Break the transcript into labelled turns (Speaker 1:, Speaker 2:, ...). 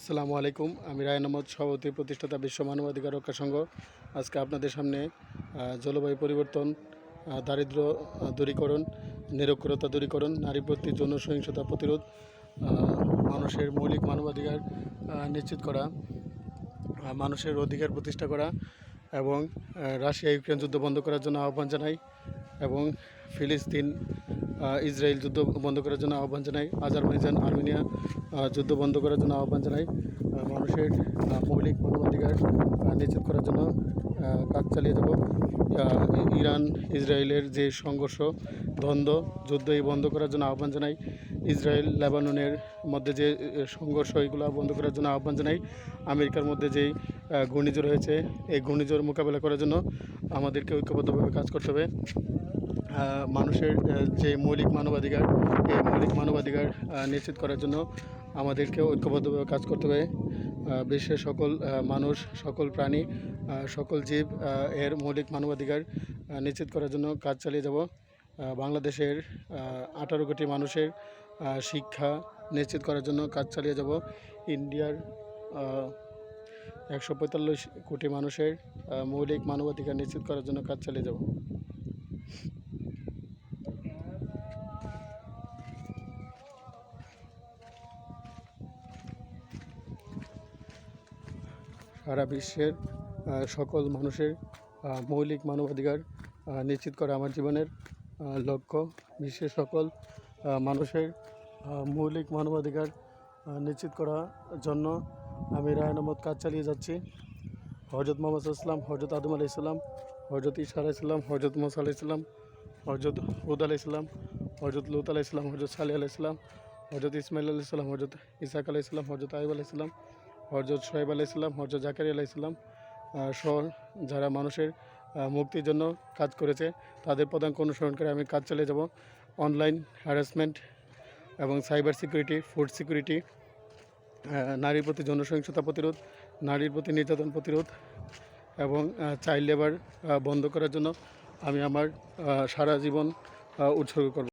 Speaker 1: আসসালামু আলাইকুম। আমি রায়ন আহমদ, সভাপতি, প্রতিষ্ঠাতা বিশ্ব মানবাধিকার রক্ষা সংঘ। আজকে আপনাদের সামনে জলবায়ু পরিবর্তন, দারিদ্র্য দূরীকরণ, নিরক্ষরতা দূরীকরণ, নারী প্রতি যৌন সহিংসতা প্রতিরোধ, মানুষের মৌলিক মানবাধিকার নিশ্চিত করা, মানুষের অধিকার প্রতিষ্ঠা করা এবং রাশিয়া ইউক্রেন যুদ্ধ বন্ধ করার জন্য আহ্বান জানাই এবং ফিলিস্তিন ইসরায়েল যুদ্ধ বন্ধ করার জন্য আহ্বান জানাই, আজারবাইজান আর্মেনিয়া যুদ্ধ বন্ধ করার জন্য আহ্বান জানাই, মানুষের মৌলিক মানবাধিকার নিশ্চিত করার জন্য কাজ চালিয়ে যাব। ইরান ইসরায়েলের যে সংঘর্ষ, দ্বন্দ্ব, যুদ্ধ এই বন্ধ করার জন্য আহ্বান জানাই। ইসরায়েল লেবাননের মধ্যে যে সংঘর্ষ, এইগুলো বন্ধ করার জন্য আহ্বান জানাই। আমেরিকার মধ্যে যেই ঘূর্ণিঝড় হয়েছে, এই ঘূর্ণিঝড় মোকাবেলা করার জন্য আমাদেরকে ঐক্যবদ্ধভাবে কাজ করতে হবে। মানুষের যে মৌলিক মানবাধিকার, এই মৌলিক মানবাধিকার নিশ্চিত করার জন্য আমাদেরকে ঐক্যবদ্ধভাবে কাজ করতে হবে। বিশ্বের সকল মানুষ, সকল প্রাণী, সকল জীব এর মৌলিক মানবাধিকার নিশ্চিত করার জন্য কাজ চালিয়ে যাব। বাংলাদেশের 18 কোটি মানুষের শিক্ষা নিশ্চিত করার জন্য কাজ চালিয়ে যাব। ইন্ডিয়ার 145 কোটি মানুষের মৌলিক মানবাধিকার নিশ্চিত করার জন্য কাজ চালিয়ে যাব। সারা বিশ্বের সকল মানুষের মৌলিক মানবাধিকার নিশ্চিত করা আমার জীবনের লক্ষ্য। বিশ্বের সকল মানুষের মৌলিক মানবাধিকার নিশ্চিত করার জন্য আমি রায়ন আহমদ কাজ চালিয়ে যাচ্ছি। হজরত মোহাম্মদ ইসলাম, হজরত আদম আলাইহিস সালাম, হজরত ঈসা আলাইহিস সালাম, হজরত মুসা আলাইহিস সালাম, হজরত হুদ আলাইহিস সালাম, হজরত লূত আলাইহিস সালাম, হজরত সালেহ আলাইহিস সালাম, হজরত ইসমাইল আলাইহিস সালাম, হজরত ইসহাক আলাইহিস সালাম, হজরত আইয়ুব আলাইহিস সালাম, হজরত শোয়েব আলাইহিস সালাম, হজরত জাকারিয়া আলাইহিস সালাম সহ যারা মানুষের মুক্তির জন্য কাজ করেছে, তাদের পদাঙ্ক অনুসরণ করে আমি কাজ চালিয়ে যাব। অনলাইন হ্যারাসমেন্ট এবং সাইবার সিকিউরিটি, ফুড সিকিউরিটি, নারীর প্রতি যৌন সহিংসতা প্রতিরোধ, নারীর প্রতি নির্যাতন প্রতিরোধ এবং চাইল্ড লেবার বন্ধ করার জন্য আমি আমার সারা জীবন উৎসর্গ করব।